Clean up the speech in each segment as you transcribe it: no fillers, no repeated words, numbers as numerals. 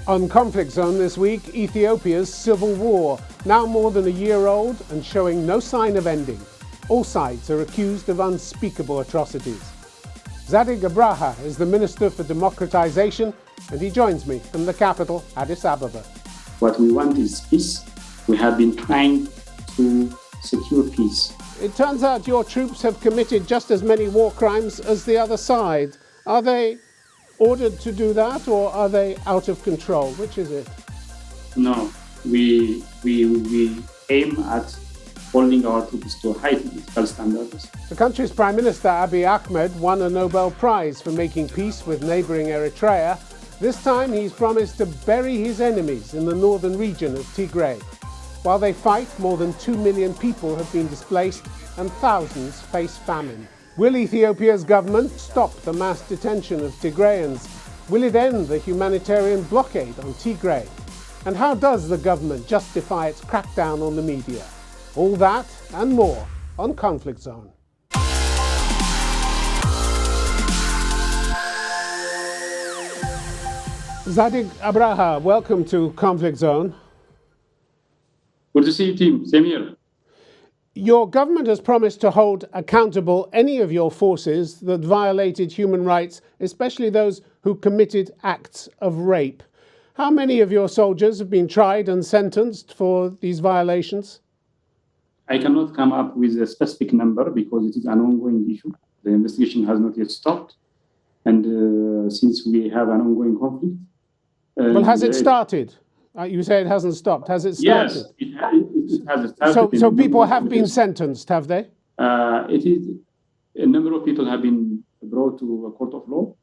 On Conflict Zone this week, Ethiopia's civil war, now more than a year old and showing no sign of ending. All sides are accused of unspeakable atrocities. Zadig Abraha is the Minister for Democratization, and he joins me from the capital, Addis Ababa. What we want is peace. We have been trying to secure peace. It turns out your troops have committed just as many war crimes as the other side. Are they ordered to do that, or are they out of control? Which is it? No, we aim at holding our troops to high political standards. The country's Prime Minister, Abiy Ahmed, won a Nobel Prize for making peace with neighbouring Eritrea. This time he's promised to bury his enemies in the northern region of Tigray. While they fight, more than 2 million people have been displaced and thousands face famine. Will Ethiopia's government stop the mass detention of Tigrayans? Will it end the humanitarian blockade on Tigray? And how does the government justify its crackdown on the media? All that and more on Conflict Zone. Zadig Abraha, welcome to Conflict Zone. Good to see you, team. Same here. Your government has promised to hold accountable any of your forces that violated human rights, especially those who committed acts of rape. How many of your soldiers have been tried and sentenced for these violations? I cannot come up with a specific number because it is an ongoing issue. The investigation has not yet stopped. And since we have an ongoing conflict... well, has it started? You say it hasn't stopped. Has it started? Yes, it has started. So people have been sentenced, have they? It is. A number of people have been brought to a court of law.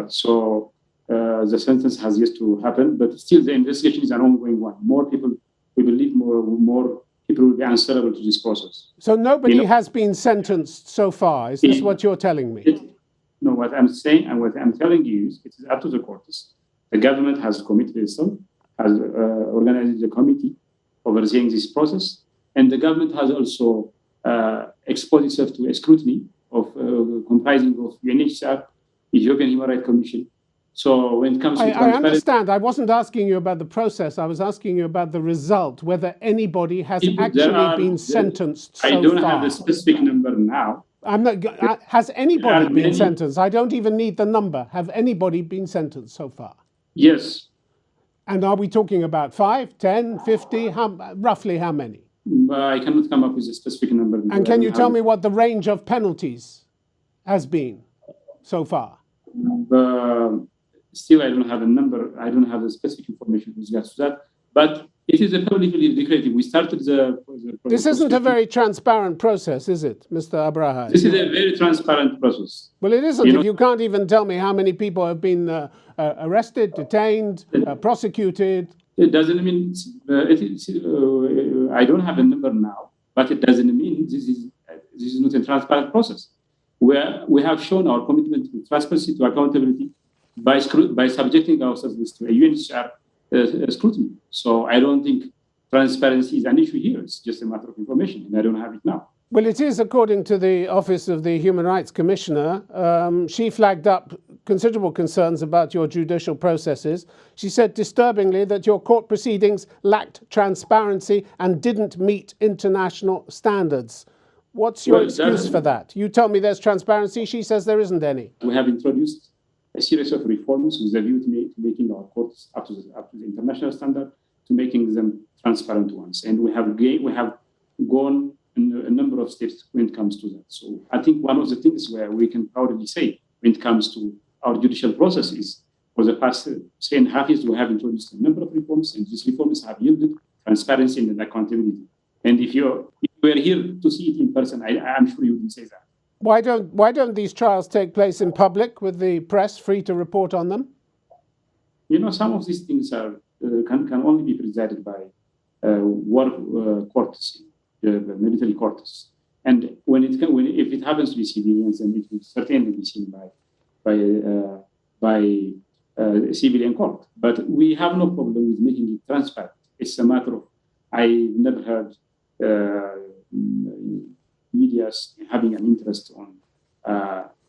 So the sentence has yet to happen, but still the investigation is an ongoing one. More people, we believe more people will be answerable to this process. So nobody has been sentenced so far. Is this what you're telling me? No, what I'm saying and what I'm telling you is it is up to the courts. The government has committed itself, has organized a committee overseeing this process, and the government has also exposed itself to a scrutiny of comprising of UNHCR, Ethiopian Human Rights Commission. So when it comes to I understand. I wasn't asking you about the process. I was asking you about the result, whether anybody has actually been sentenced so far. I don't have the specific number now. Has anybody been sentenced? I don't even need the number. Have anybody been sentenced so far? Yes. And are we talking about 5, 10, 50? Roughly how many? I cannot come up with a specific number. And can you tell me what the range of penalties has been so far? Still, I don't have a number. I don't have the specific information with regards to that. But it is a publicly declared. We started the This isn't a very transparent process, is it, Mr. Abraha? This is a very transparent process. Well, it isn't. If you can't even tell me how many people have been arrested, detained, prosecuted. It doesn't mean I don't have a number now, but it doesn't mean this is not a transparent process. We have shown our commitment to transparency, to accountability, by subjecting ourselves to a UNHCR scrutiny. So I don't think transparency is an issue here. It's just a matter of information, and I don't have it now. Well, it is, according to the Office of the Human Rights Commissioner. She flagged up considerable concerns about your judicial processes. She said disturbingly that your court proceedings lacked transparency and didn't meet international standards. What's your excuse for that? You tell me there's transparency. She says there isn't any. We have introduced a series of reforms with a view to making our courts up to the international standard, to making them transparent ones. And we have gone a number of steps when it comes to that. So I think one of the things where we can proudly say when it comes to our judicial process is for the past 3.5 years, we have introduced a number of reforms, and these reforms have yielded transparency and accountability. And if you were here to see it in person, I'm sure you would say that. Why don't these trials take place in public with the press free to report on them? Some of these things can only be presided by war courts, military courts. And if it happens to be civilians, then it will certainly be seen by a civilian court. But we have no problem with making it transparent. It's a matter of, I never heard media having an interest on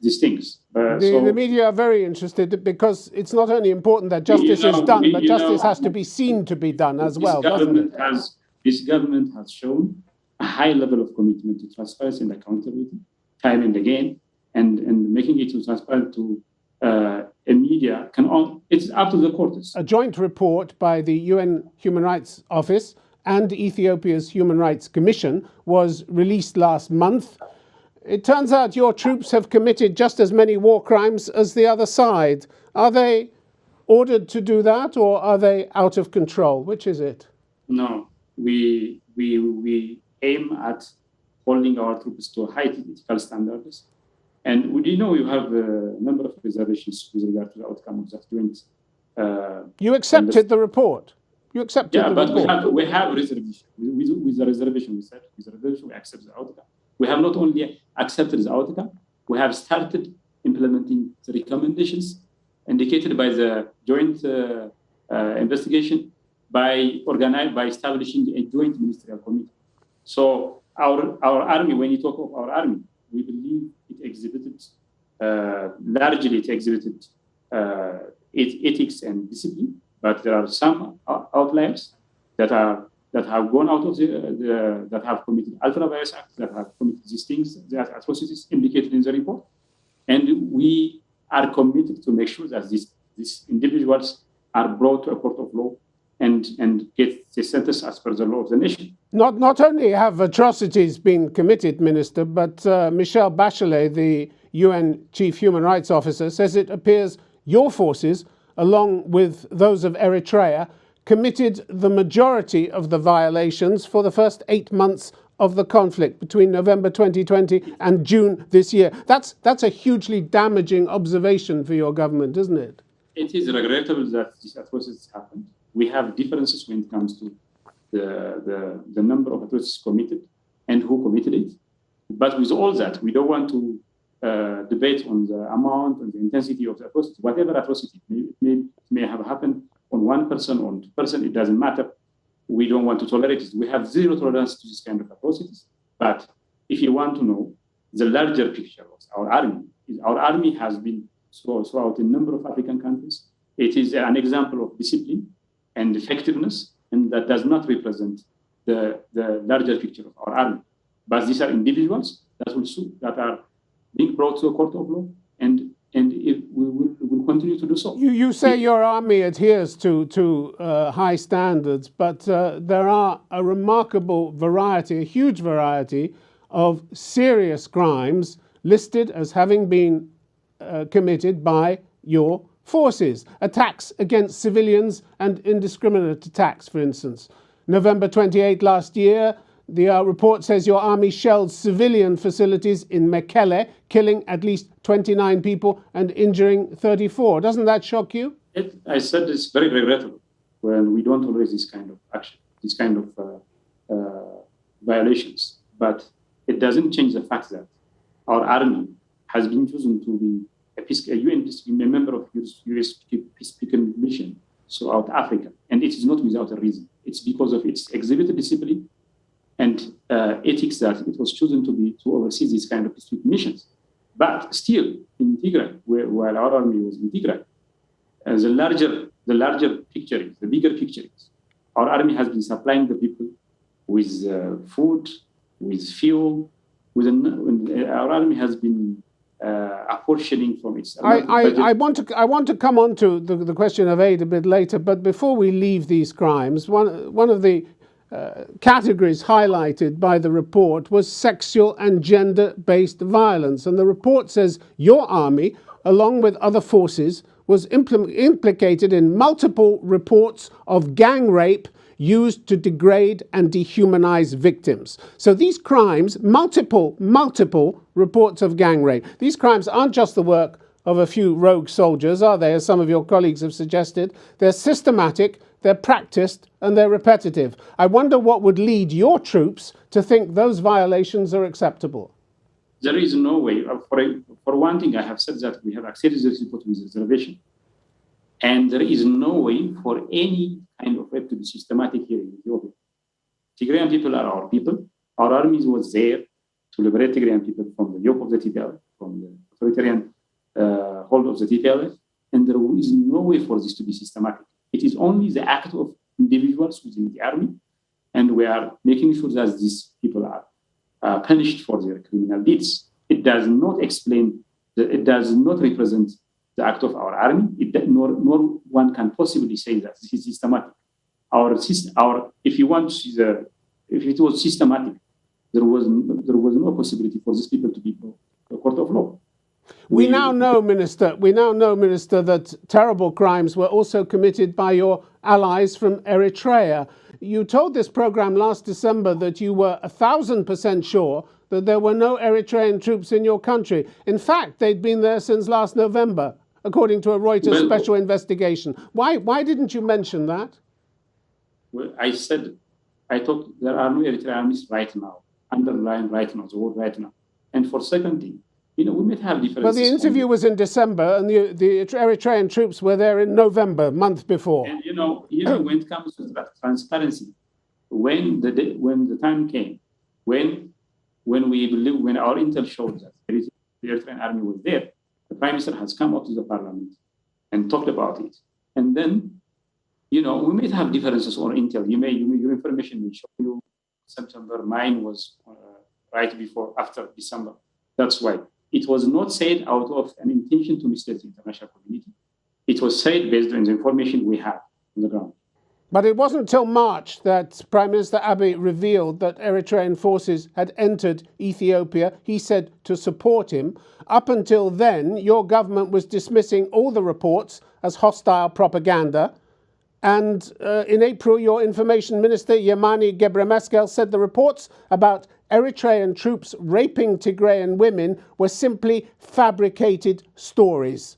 these things. The media are very interested because it's not only important that justice is done, but justice has to be seen to be done as well, doesn't it? This government has shown a high level of commitment to transparency and accountability, time and again, and making it transparent to a media it's up to the courts. A joint report by the UN Human Rights Office and Ethiopia's Human Rights Commission was released last month. It turns out your troops have committed just as many war crimes as the other side. Are they ordered to do that, or are they out of control? Which is it? No, we aim at holding our troops to high ethical standards. And we have a number of reservations with regard to the outcome of that joint. You accepted the report. You accepted the report. Yeah, but we have reservation. With the reservation, we said, with the reservation, we accept the outcome. We have not only accepted the outcome, we have started implementing the recommendations indicated by the joint investigation by establishing a joint ministerial committee. So our army, when you talk of our army, we believe it exhibited its ethics and discipline, but there are some outliers that have gone out of that have committed ultra-virus acts, that have committed these things, the atrocities indicated in the report. And we are committed to make sure that these individuals are brought to a court of law and get the sentence as per the law of the nation. Not only have atrocities been committed, Minister, but Michelle Bachelet, the UN Chief Human Rights Officer, says it appears your forces, along with those of Eritrea, committed the majority of the violations for the first 8 months of the conflict between November 2020 and June this year. That's a hugely damaging observation for your government, isn't it? It is regrettable that these atrocities happened. We have differences when it comes to the number of atrocities committed and who committed it. But with all that, we don't want to debate on the amount and the intensity of the atrocity. Whatever atrocity may have happened on one person or two person, it doesn't matter. We don't want to tolerate it. We have zero tolerance to this kind of atrocities. But if you want to know the larger picture of our army has been throughout a number of African countries. It is an example of discipline and effectiveness, and that does not represent the larger picture of our army. But these are individuals that are being brought to a court of law, and we will continue to do so. You say your army adheres to high standards, but there are a remarkable variety, a huge variety of serious crimes listed as having been committed by your forces. Attacks against civilians and indiscriminate attacks, for instance. November 28 last year, the report says your army shelled civilian facilities in Mekelle, killing at least 29 people and injuring 34. Doesn't that shock you? I said it's very regrettable when we don't tolerate this kind of action, this kind of violations. But it doesn't change the fact that our army has been chosen to be a UN peacekeeping, a member of US peacekeeping mission throughout Africa. And it is not without a reason. It's because of its exhibited discipline and ethics that it was chosen to oversee these kind of peacekeeping missions. But still, in Tigray, while our army was in Tigray, the larger picture is, the bigger picture is, our army has been supplying the people with food, with fuel, our army has been apportioning from its. I want to come on to the question of aid a bit later, but before we leave these crimes, one of the categories highlighted by the report was sexual and gender-based violence, and the report says your army, along with other forces, was implicated in multiple reports of gang rape used to degrade and dehumanize victims. So these crimes, multiple reports of gang rape, these crimes aren't just the work of a few rogue soldiers, are they, as some of your colleagues have suggested? They're systematic, they're practiced, and they're repetitive. I wonder what would lead your troops to think those violations are acceptable. There is no way. For one thing, I have said that we have accepted this report with reservation. And there is no way for any kind of rape to be systematic here in Ethiopia. Tigrayan people are our people. Our army was there to liberate Tigrayan people from the yoke of the TPL, from the authoritarian hold of the TPLF, and there is no way for this to be systematic. It is only the act of individuals within the army, and we are making sure that these people are punished for their criminal deeds. It does not explain, it does not represent the act of our army, nor one can possibly say that this is systematic. If you want to see if it was systematic, there was no possibility for these people to be a court of law. We now know, Minister, that terrible crimes were also committed by your allies from Eritrea. You told this program last December that you were 1,000% sure that there were no Eritrean troops in your country. In fact, they'd been there since last November, according to a Reuters special investigation. Why didn't you mention that? Well, I thought there are no Eritrean armies right now, underline right now, the word right now. And for second thing, we may have differences. But the interview was in December, and the Eritrean troops were there in November, month before. And when it comes to transparency, when the time came, when our intel showed that the Eritrean army was there, the Prime Minister has come up to the Parliament and talked about it. And then, we may have differences on intel. Your information will show you September. Mine was right after December. That's why. It was not said out of an intention to mislead the international community. It was said based on the information we have on the ground. But it wasn't until March that Prime Minister Abiy revealed that Eritrean forces had entered Ethiopia, he said, to support him. Up until then, your government was dismissing all the reports as hostile propaganda. And in April, your information minister, Yemane Gebremeskel, said the reports about Eritrean troops raping Tigrayan women were simply fabricated stories.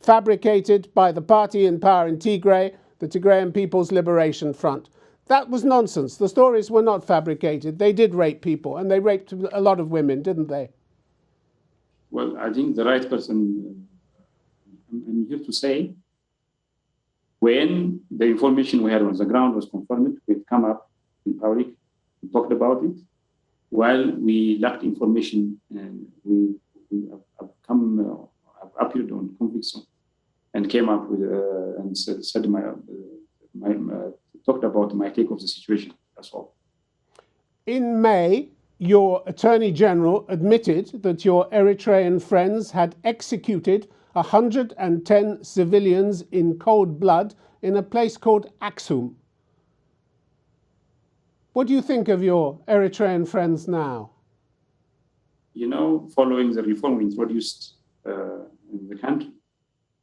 Fabricated by the party in power in Tigray, the Tigrayan People's Liberation Front. That was nonsense. The stories were not fabricated. They did rape people, and they raped a lot of women, didn't they? Well, I think the right person, I'm here to say, when the information we had on the ground was confirmed, we've come up in public and talked about it. While we lacked information, and we have appeared on conflict zone and came up with and said talked about my take of the situation. That's all. In May, your Attorney General admitted that your Eritrean friends had executed 110 civilians in cold blood in a place called Aksum. What do you think of your Eritrean friends now? Following the reform we introduced in the country,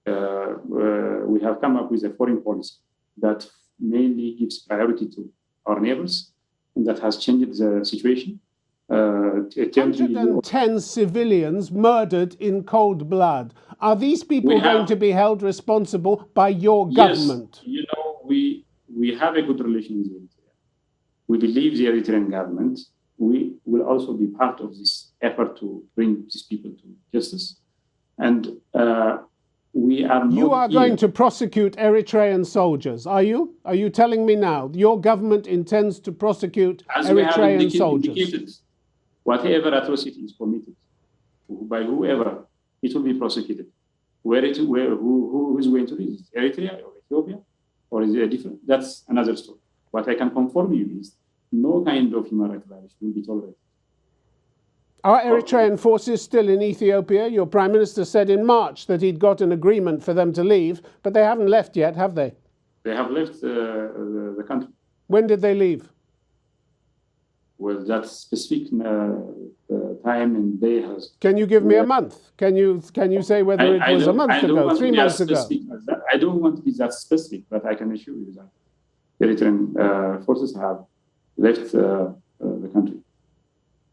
we have come up with a foreign policy that mainly gives priority to our neighbors, and that has changed the situation. 110 civilians murdered in cold blood. Are these people going to be held responsible by your government? Yes, we have a good relation with Eritrea. We believe the Eritrean government will also be part of this effort to bring these people to justice. And we are not You are going to prosecute Eritrean soldiers, are you? Are you telling me now your government intends to prosecute Eritrean soldiers? Whatever atrocity is committed by whoever, it will be prosecuted. Who is going to be? Eritrea or Ethiopia? Or is it different? That's another story. What I can confirm you is no kind of human rights violation will be tolerated. Are Eritrean forces still in Ethiopia? Your Prime Minister said in March that he'd got an agreement for them to leave, but they haven't left yet, have they? They have left the country. When did they leave? Well, that specific time and day has... Can you give me a month? Can you say whether it was a month ago, 3 months ago? I don't want to be that specific, but I can assure you that Eritrean forces have left the country.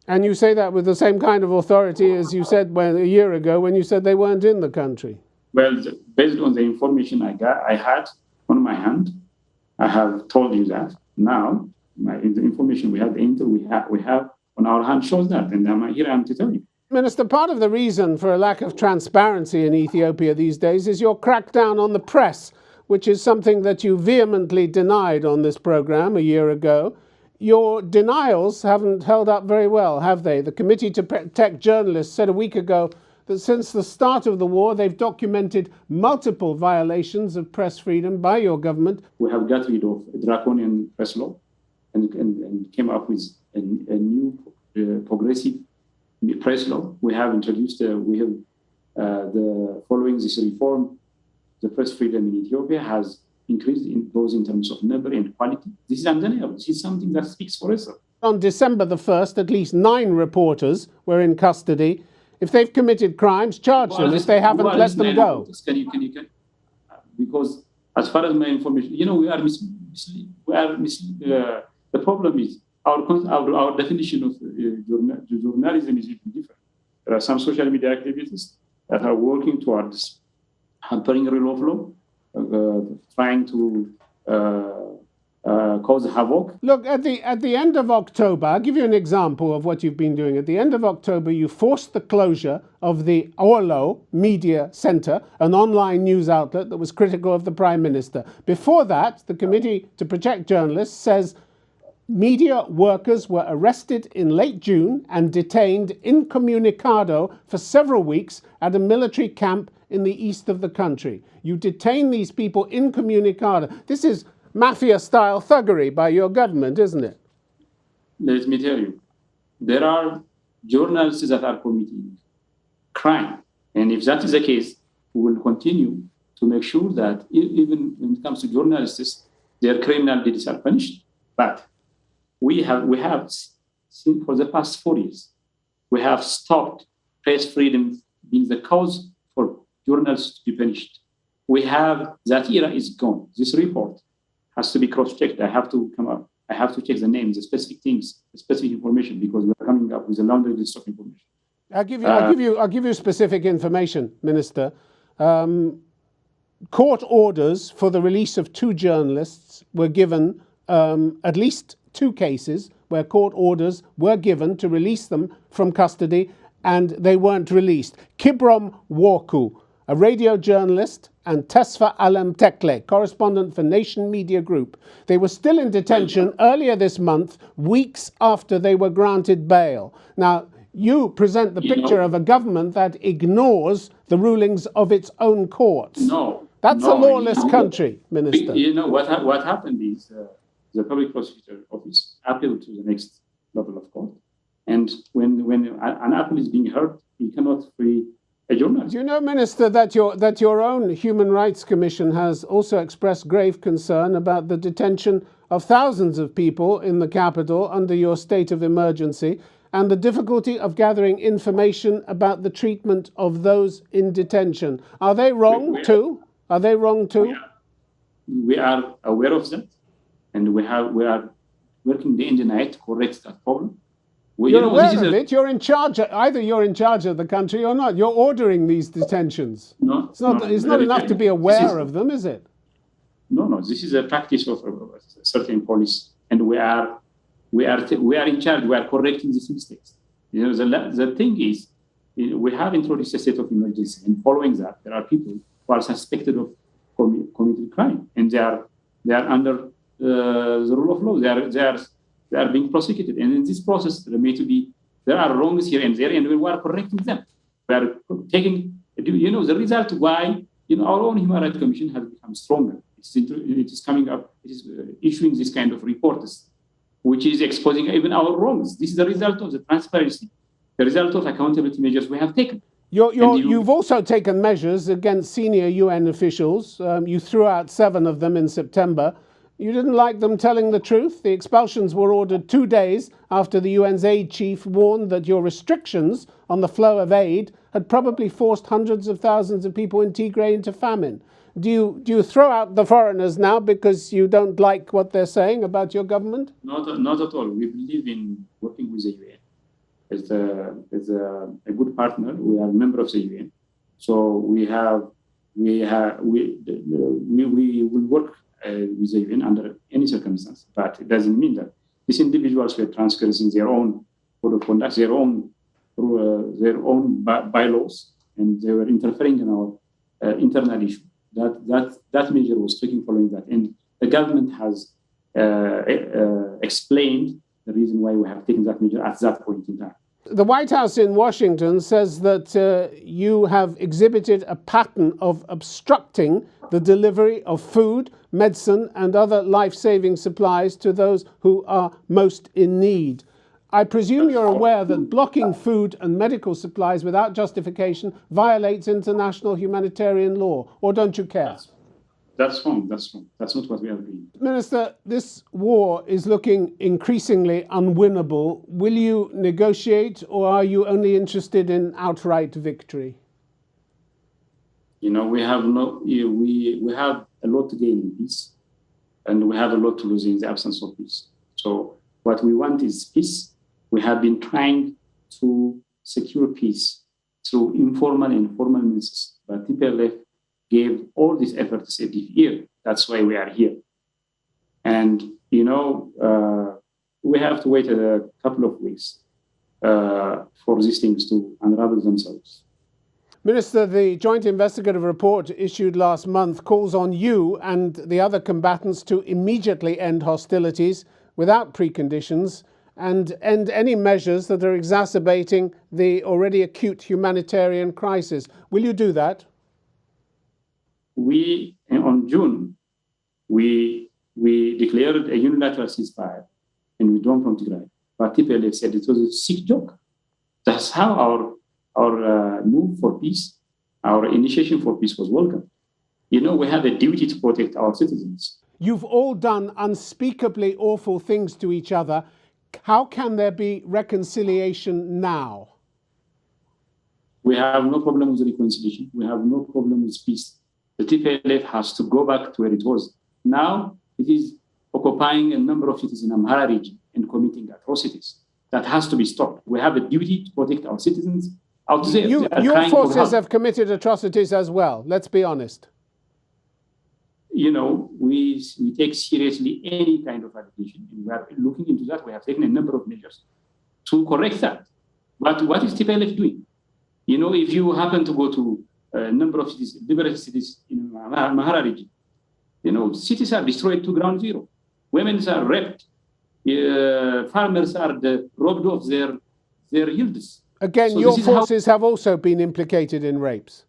And you say that with the same kind of authority as you said a year ago when you said they weren't in the country. Well, based on the information I had on my hand, I have told you that. Now, the information we have, the intel we have on our hand shows that, and I'm here to tell you. Minister, part of the reason for a lack of transparency in Ethiopia these days is your crackdown on the press, which is something that you vehemently denied on this program a year ago. Your denials haven't held up very well, have they? The Committee to Protect Journalists said a week ago that since the start of the war, they've documented multiple violations of press freedom by your government. We have got rid of draconian press law and came up with a new progressive press law. We have introduced, following this reform, the press freedom in Ethiopia has increased both in terms of number and quality. This is undeniable. This is something that speaks for itself. On December the 1st, at least 9 reporters were in custody. If they've committed crimes, charge them. If they haven't, let them go. Because as far as my information, the problem is our definition of journalism is even different. There are some social media activities that are working towards hampering rule of law, trying to cause havoc. Look, at the end of October, I'll give you an example of what you've been doing. At the end of October, you forced the closure of the Orlo Media Center, an online news outlet that was critical of the Prime Minister. Before that, the Committee to Protect Journalists says media workers were arrested in late June and detained incommunicado for several weeks at a military camp in the east of the country. You detain these people incommunicado. This is mafia-style thuggery by your government, isn't it? Let me tell you, there are journalists that are committing crime. And if that is the case, we will continue to make sure that even when it comes to journalists, their criminal deeds are punished. But we have seen for the past 4 years, we have stopped press freedom being the cause for journalists to be punished. That era is gone. This report has to be cross-checked. I have to check the names, the specific things, the specific information, because we are coming up with a laundry list of information. I'll give you specific information, Minister. Court orders for the release of 2 journalists were given, at least 2 cases where court orders were given to release them from custody, and they weren't released. Kibrom Worku, a radio journalist, and Tesfa Alam Tekle, correspondent for Nation Media Group. They were still in detention earlier this month, weeks after they were granted bail. Now, you present the picture of a government that ignores the rulings of its own courts. That's a lawless country, Minister. You know, what happened is the public prosecutor office appealed to the next level of court. And when an appeal is being heard, you cannot free a journalist. Do you know, Minister, that your own Human Rights Commission has also expressed grave concern about the detention of thousands of people in the capital under your state of emergency and the difficulty of gathering information about the treatment of those in detention? Are they wrong too? Are they wrong too? We are aware of that, and we are working day and night to correct that problem. You're aware of it. You're in charge. Either you're in charge of the country or not. You're ordering these detentions. It's not enough to be aware of them, is it? No. This is a practice of certain police, and we are in charge. We are correcting these mistakes. You know, the thing is, we have introduced a state of emergency, and following that, there are people who are suspected of committing crime, and they are under the rule of law. They are being prosecuted, and in this process, there are wrongs here and there, and we are correcting them. We are taking, the result why our own Human Rights Commission has become stronger. It is coming up. It is issuing this kind of reports, which is exposing even our wrongs. This is the result of the transparency, the result of accountability measures we have taken. You've also taken measures against senior UN officials. You threw out 7 of them in September. You didn't like them telling the truth. The expulsions were ordered 2 days after the UN's aid chief warned that your restrictions on the flow of aid had probably forced hundreds of thousands of people in Tigray into famine. Do you throw out the foreigners now because you don't like what they're saying about your government? Not at all. We believe in working with the UN as a good partner. We are a member of the UN, so we will work with the UN under any circumstance. But it doesn't mean that these individuals were transgressing their own code of conduct, their own bylaws, and they were interfering in our internal issue. That measure was taken following that, and the government has explained the reason why we have taken that measure at that point in time. The White House in Washington says that you have exhibited a pattern of obstructing the delivery of food, medicine, and other life-saving supplies to those who are most in need. I presume you're aware that blocking food and medical supplies without justification violates international humanitarian law, or don't you care? That's wrong. That's wrong. That's not what we are doing. Minister, this war is looking increasingly unwinnable. Will you negotiate, or are you only interested in outright victory? We have we have a lot to gain in peace, and we have a lot to lose in the absence of peace. So what we want is peace. We have been trying to secure peace through informal and formal means, but TPLF gave all these efforts a deaf ear. That's why we are here. And, we have to wait a couple of weeks for these things to unravel themselves. Minister, the Joint Investigative Report issued last month calls on you and the other combatants to immediately end hostilities without preconditions and end any measures that are exacerbating the already acute humanitarian crisis. Will you do that? On June, we declared a unilateral ceasefire and withdrawn from Tigray. But TPLF said it was a sick joke. That's how our move for peace, our initiation for peace was welcome. We have a duty to protect our citizens. You've all done unspeakably awful things to each other. How can there be reconciliation now? We have no problem with reconciliation. We have no problem with peace. The TPLF has to go back to where it was. Now it is occupying a number of cities in Amhara region and committing atrocities. That has to be stopped. We have a duty to protect our citizens out there. Your forces have committed atrocities as well. Let's be honest. We take seriously any kind of allegation. We are looking into that. We have taken a number of measures to correct that. But what is TPLF doing? If you happen to go to a number of cities, liberated cities in Amhara region, cities are destroyed to ground zero. Women are raped. Farmers are robbed of their yields. Again, so your forces have also been implicated in rapes.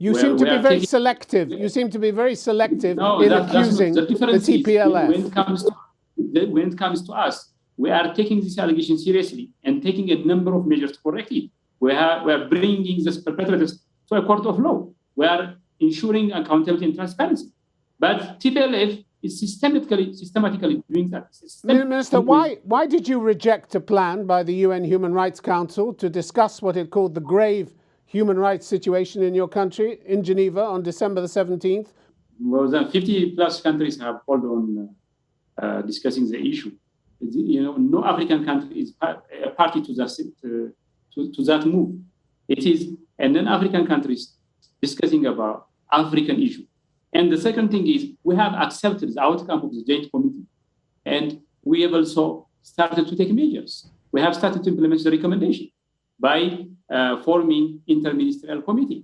You seem to be very selective. You seem to be very selective in accusing the TPLF. When it comes to us, we are taking this allegation seriously and taking a number of measures to correct it. We are bringing the perpetrators to a court of law. We are ensuring accountability and transparency. But TPLF is systematically doing that. Minister, why did you reject a plan by the UN Human Rights Council to discuss what it called the grave human rights situation in your country in Geneva on December the 17th? More than 50 plus countries have called on discussing the issue. No African country is a party to that move. It is and then African countries discussing about African issue. And the second thing is we have accepted the outcome of the joint committee, and we have also started to take measures. We have started to implement the recommendation by forming interministerial committee.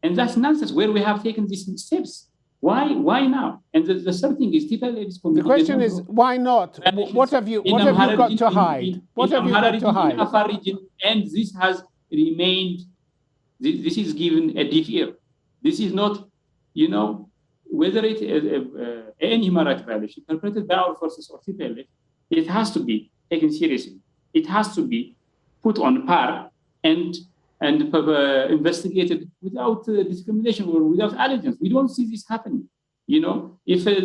And that's nonsense where we have taken these steps. Why now? And the third thing is TPLF is committing. The question is why not? What have you got to hide? What have you got to hide? In Afar region, and this has remained. This is given a deaf ear. This is not, whether it is any human rights violation perpetrated by our forces or TPLF, it has to be taken seriously. It has to be put on par and investigated without discrimination or without allegiance. We don't see this happening. If there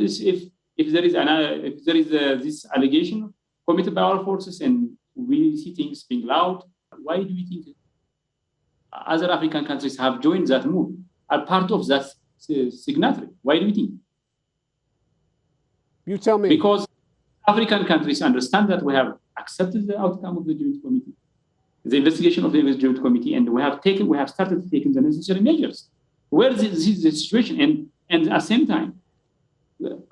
is this allegation committed by our forces and we see things being loud, why do we think other African countries have joined that move, are part of that signatory? Why do we think? You tell me. Because African countries understand that we have accepted the outcome of the joint committee, the investigation of the joint committee, and we have started taking the necessary measures. Where is the situation? And at the same time,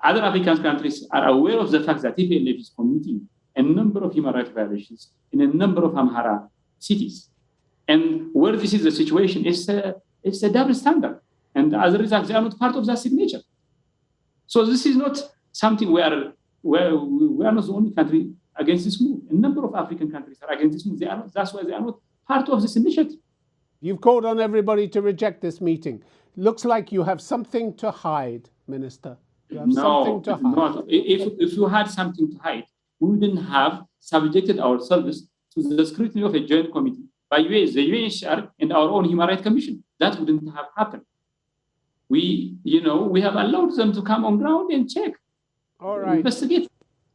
other African countries are aware of the fact that TPLF is committing a number of human rights violations in a number of Amhara cities. And where this is the situation, it's a double standard. And as a result, they are not part of that signature. So this is not something where we are not the only country against this move. A number of African countries are against this move. That's why they are not part of this initiative. You've called on everybody to reject this meeting. Looks like you have something to hide, Minister. You have something to hide. No. If you had something to hide, we wouldn't have subjected ourselves to the scrutiny of a joint committee by the UNHCR and our own Human Rights Commission. That wouldn't have happened. We have allowed them to come on ground and check. All right. Investigate.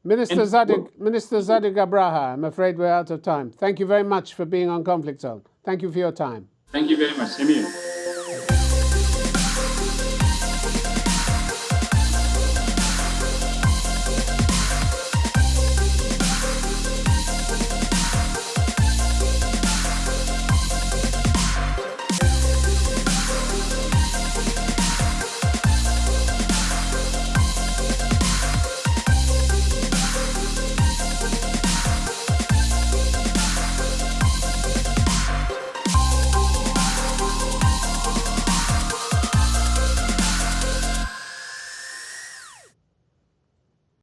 Minister Zadig Abraha, I'm afraid we're out of time. Thank you very much for being on Conflict Zone. Thank you for your time. Thank you very much, Emil.